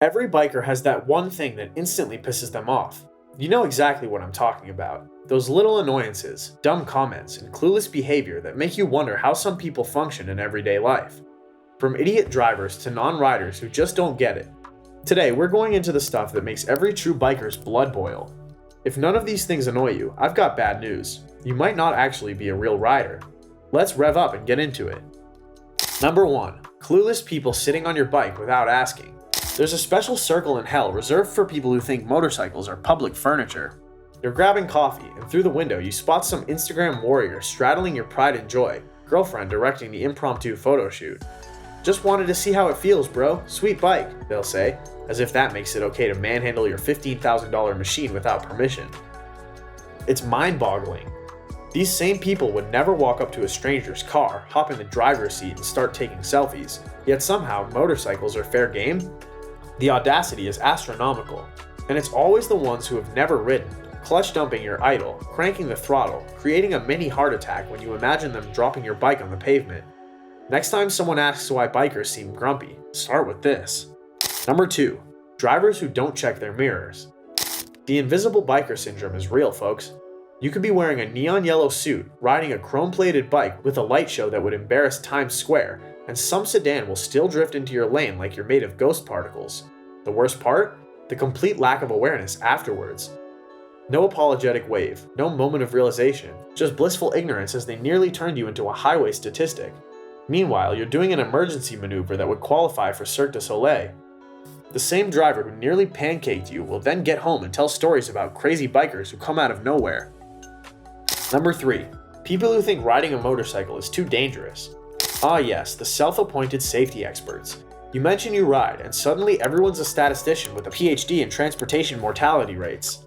Every biker has that one thing that instantly pisses them off. You know exactly what I'm talking about. Those little annoyances, dumb comments, and clueless behavior that make you wonder how some people function in everyday life. From idiot drivers to non-riders who just don't get it. Today, we're going into the stuff that makes every true biker's blood boil. If none of these things annoy you, I've got bad news. You might not actually be a real rider. Let's rev up and get into it. Number 1. Clueless people sitting on your bike without asking. There's a special circle in hell reserved for people who think motorcycles are public furniture. You're grabbing coffee, and through the window you spot some Instagram warrior straddling your pride and joy, girlfriend directing the impromptu photo shoot. Just wanted to see how it feels, bro. Sweet bike, they'll say, as if that makes it okay to manhandle your $15,000 machine without permission. It's mind-boggling. These same people would never walk up to a stranger's car, hop in the driver's seat, and start taking selfies, yet somehow motorcycles are fair game? The audacity is astronomical, and it's always the ones who have never ridden, clutch dumping your idol, cranking the throttle, creating a mini heart attack when you imagine them dropping your bike on the pavement. Next time someone asks why bikers seem grumpy, start with this. Number 2. Drivers who don't check their mirrors. The invisible biker syndrome is real, folks. You could be wearing a neon yellow suit, riding a chrome-plated bike with a light show that would embarrass Times Square, and some sedan will still drift into your lane like you're made of ghost particles. The worst part? The complete lack of awareness afterwards. No apologetic wave, no moment of realization, just blissful ignorance as they nearly turned you into a highway statistic. Meanwhile, you're doing an emergency maneuver that would qualify for Cirque du Soleil. The same driver who nearly pancaked you will then get home and tell stories about crazy bikers who come out of nowhere. Number 3. People who think riding a motorcycle is too dangerous. Ah yes, the self-appointed safety experts. You mention you ride, and suddenly everyone's a statistician with a PhD in transportation mortality rates.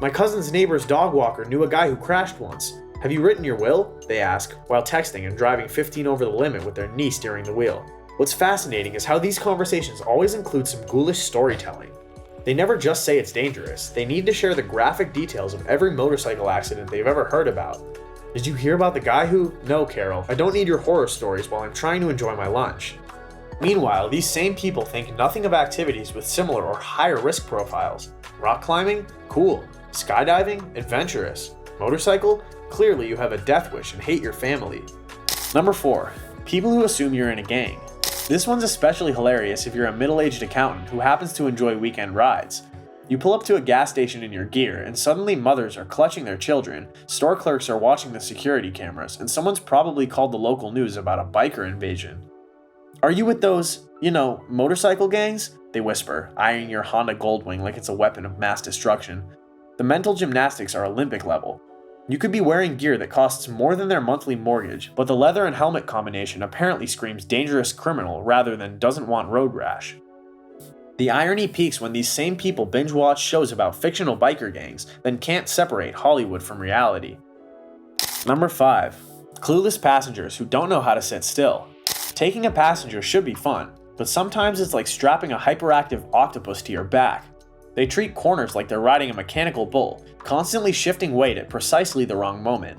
My cousin's neighbor's dog walker knew a guy who crashed once. Have you written your will? They ask, while texting and driving 15 over the limit with their knee steering the wheel. What's fascinating is how these conversations always include some ghoulish storytelling. They never just say it's dangerous, they need to share the graphic details of every motorcycle accident they've ever heard about. Did you hear about the guy who? No, Carol, I don't need your horror stories while I'm trying to enjoy my lunch. Meanwhile, these same people think nothing of activities with similar or higher risk profiles. Rock climbing? Cool. Skydiving? Adventurous. Motorcycle? Clearly you have a death wish and hate your family. Number 4. People who assume you're in a gang. This one's especially hilarious if you're a middle-aged accountant who happens to enjoy weekend rides. You pull up to a gas station in your gear, and suddenly mothers are clutching their children, store clerks are watching the security cameras, and someone's probably called the local news about a biker invasion. Are you with those, motorcycle gangs? They whisper, eyeing your Honda Goldwing like it's a weapon of mass destruction. The mental gymnastics are Olympic level. You could be wearing gear that costs more than their monthly mortgage, but the leather and helmet combination apparently screams dangerous criminal rather than doesn't want road rash. The irony peaks when these same people binge watch shows about fictional biker gangs, then can't separate Hollywood from reality. Number 5. Clueless passengers who don't know how to sit still. Taking a passenger should be fun, but sometimes it's like strapping a hyperactive octopus to your back. They treat corners like they're riding a mechanical bull, constantly shifting weight at precisely the wrong moment.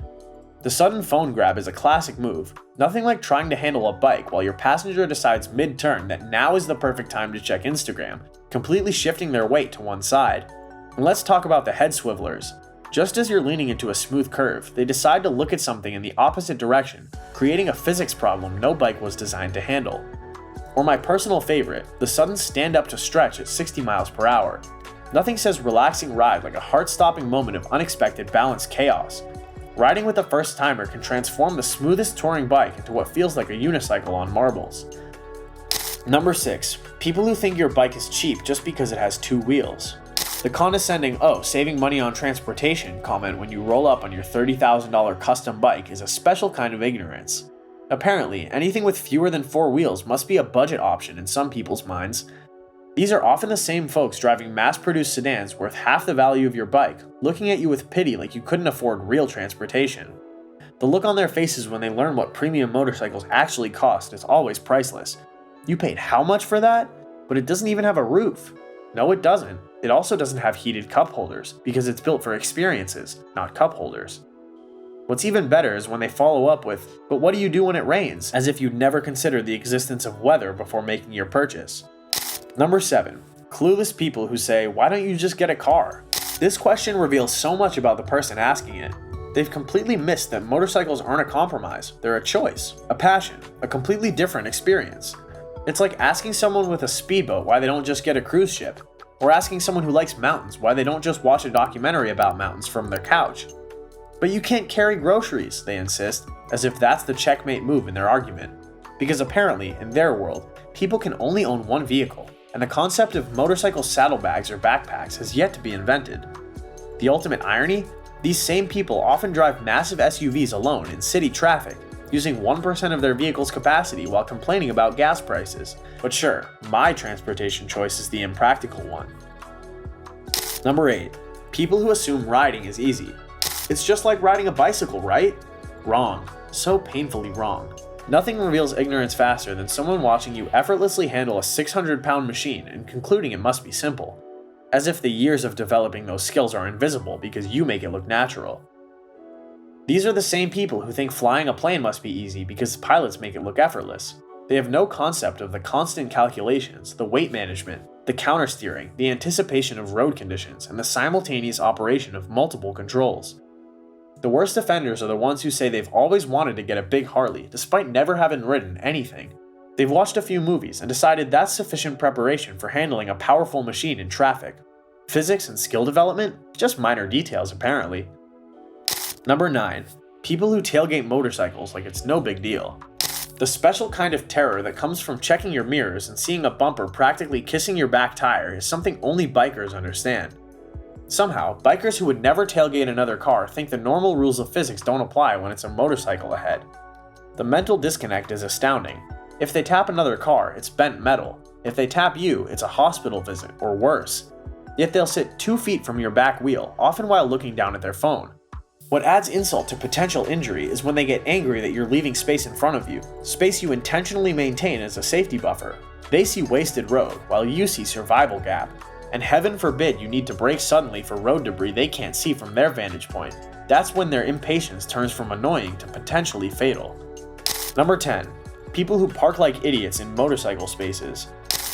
The sudden phone grab is a classic move, nothing like trying to handle a bike while your passenger decides mid-turn that now is the perfect time to check Instagram, completely shifting their weight to one side. And let's talk about the head swivelers. Just as you're leaning into a smooth curve, they decide to look at something in the opposite direction, creating a physics problem no bike was designed to handle. Or my personal favorite, the sudden stand up to stretch at 60 miles per hour. Nothing says relaxing ride like a heart-stopping moment of unexpected balance chaos. Riding with a first-timer can transform the smoothest touring bike into what feels like a unicycle on marbles. Number 6. People who think your bike is cheap just because it has 2 wheels. The condescending, saving money on transportation comment when you roll up on your $30,000 custom bike is a special kind of ignorance. Apparently, anything with fewer than 4 wheels must be a budget option in some people's minds. These are often the same folks driving mass-produced sedans worth half the value of your bike, looking at you with pity like you couldn't afford real transportation. The look on their faces when they learn what premium motorcycles actually cost is always priceless. You paid how much for that? But it doesn't even have a roof. No, it doesn't. It also doesn't have heated cup holders, because it's built for experiences, not cup holders. What's even better is when they follow up with, "But what do you do when it rains?" as if you'd never considered the existence of weather before making your purchase. Number 7. Clueless people who say, "Why don't you just get a car?" This question reveals so much about the person asking it. They've completely missed that motorcycles aren't a compromise, they're a choice, a passion, a completely different experience. It's like asking someone with a speedboat why they don't just get a cruise ship, or asking someone who likes mountains why they don't just watch a documentary about mountains from their couch. "But you can't carry groceries," they insist, as if that's the checkmate move in their argument. Because apparently, in their world, people can only own one vehicle, and the concept of motorcycle saddlebags or backpacks has yet to be invented. The ultimate irony? These same people often drive massive SUVs alone in city traffic, using 1% of their vehicle's capacity while complaining about gas prices. But sure, my transportation choice is the impractical one. Number 8. People who assume riding is easy. It's just like riding a bicycle, right? Wrong. So painfully wrong. Nothing reveals ignorance faster than someone watching you effortlessly handle a 600-pound machine and concluding it must be simple. As if the years of developing those skills are invisible because you make it look natural. These are the same people who think flying a plane must be easy because pilots make it look effortless. They have no concept of the constant calculations, the weight management, the countersteering, the anticipation of road conditions, and the simultaneous operation of multiple controls. The worst offenders are the ones who say they've always wanted to get a big Harley despite never having ridden anything. They've watched a few movies and decided that's sufficient preparation for handling a powerful machine in traffic. Physics and skill development? Just minor details apparently. Number 9. People who tailgate motorcycles like it's no big deal. The special kind of terror that comes from checking your mirrors and seeing a bumper practically kissing your back tire is something only bikers understand. Somehow, bikers who would never tailgate another car think the normal rules of physics don't apply when it's a motorcycle ahead. The mental disconnect is astounding. If they tap another car, it's bent metal. If they tap you, it's a hospital visit, or worse. Yet they'll sit 2 feet from your back wheel, often while looking down at their phone. What adds insult to potential injury is when they get angry that you're leaving space in front of you, space you intentionally maintain as a safety buffer. They see wasted road, while you see survival gap. And heaven forbid you need to brake suddenly for road debris they can't see from their vantage point. That's when their impatience turns from annoying to potentially fatal. Number 10. People who park like idiots in motorcycle spaces.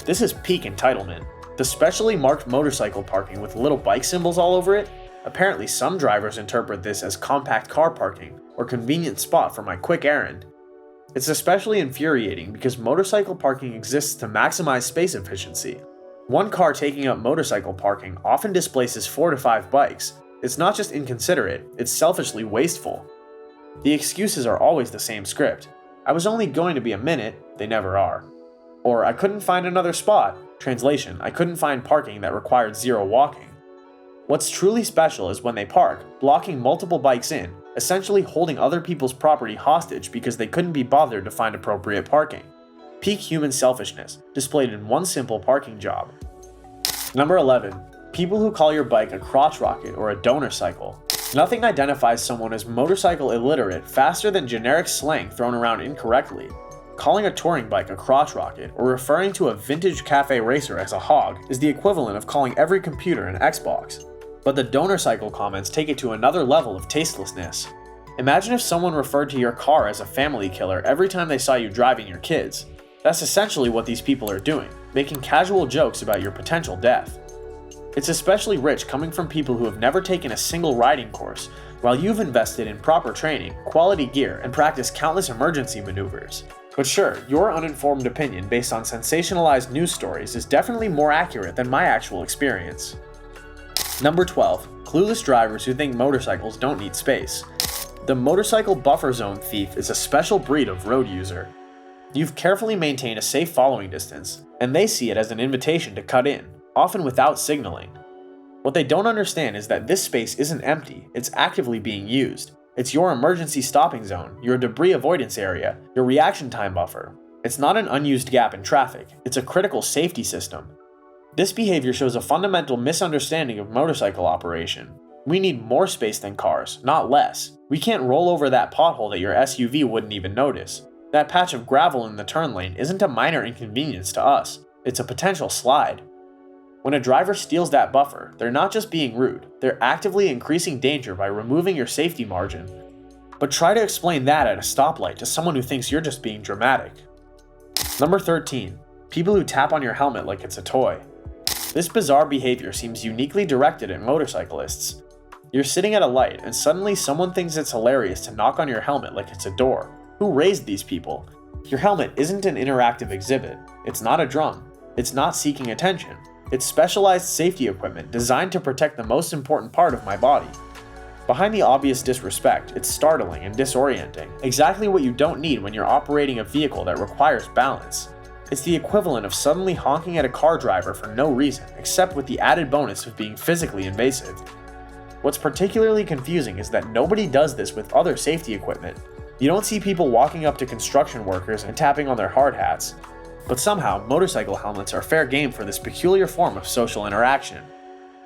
This is peak entitlement. The specially marked motorcycle parking with little bike symbols all over it? Apparently some drivers interpret this as compact car parking or convenient spot for my quick errand. It's especially infuriating because motorcycle parking exists to maximize space efficiency. One car taking up motorcycle parking often displaces 4 to 5 bikes. It's not just inconsiderate, it's selfishly wasteful. The excuses are always the same script. I was only going to be a minute, they never are. Or I couldn't find another spot. Translation, I couldn't find parking that required 0 walking. What's truly special is when they park, blocking multiple bikes in, essentially holding other people's property hostage because they couldn't be bothered to find appropriate parking. Peak human selfishness, displayed in one simple parking job. Number 11. People who call your bike a crotch rocket or a donor cycle. Nothing identifies someone as motorcycle illiterate faster than generic slang thrown around incorrectly. Calling a touring bike a crotch rocket or referring to a vintage cafe racer as a hog is the equivalent of calling every computer an Xbox. But the donor cycle comments take it to another level of tastelessness. Imagine if someone referred to your car as a family killer every time they saw you driving your kids. That's essentially what these people are doing, making casual jokes about your potential death. It's especially rich coming from people who have never taken a single riding course, while you've invested in proper training, quality gear, and practiced countless emergency maneuvers. But sure, your uninformed opinion based on sensationalized news stories is definitely more accurate than my actual experience. Number 12. Clueless drivers who think motorcycles don't need space. The motorcycle buffer zone thief is a special breed of road user. You've carefully maintained a safe following distance, and they see it as an invitation to cut in, often without signaling. What they don't understand is that this space isn't empty, it's actively being used. It's your emergency stopping zone, your debris avoidance area, your reaction time buffer. It's not an unused gap in traffic, it's a critical safety system. This behavior shows a fundamental misunderstanding of motorcycle operation. We need more space than cars, not less. We can't roll over that pothole that your SUV wouldn't even notice. That patch of gravel in the turn lane isn't a minor inconvenience to us, it's a potential slide. When a driver steals that buffer, they're not just being rude, they're actively increasing danger by removing your safety margin. But try to explain that at a stoplight to someone who thinks you're just being dramatic. Number 13. People who tap on your helmet like it's a toy. This bizarre behavior seems uniquely directed at motorcyclists. You're sitting at a light and suddenly someone thinks it's hilarious to knock on your helmet like it's a door. Who raised these people? Your helmet isn't an interactive exhibit. It's not a drum. It's not seeking attention. It's specialized safety equipment designed to protect the most important part of my body. Behind the obvious disrespect, it's startling and disorienting. Exactly what you don't need when you're operating a vehicle that requires balance. It's the equivalent of suddenly honking at a car driver for no reason, except with the added bonus of being physically invasive. What's particularly confusing is that nobody does this with other safety equipment. You don't see people walking up to construction workers and tapping on their hard hats. But somehow, motorcycle helmets are fair game for this peculiar form of social interaction.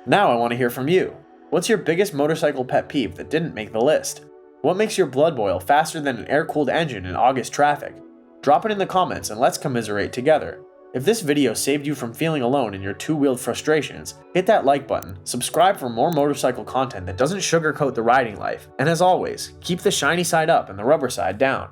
Now I want to hear from you. What's your biggest motorcycle pet peeve that didn't make the list? What makes your blood boil faster than an air-cooled engine in August traffic? Drop it in the comments and let's commiserate together. If this video saved you from feeling alone in your two-wheeled frustrations, hit that like button, subscribe for more motorcycle content that doesn't sugarcoat the riding life, and as always, keep the shiny side up and the rubber side down.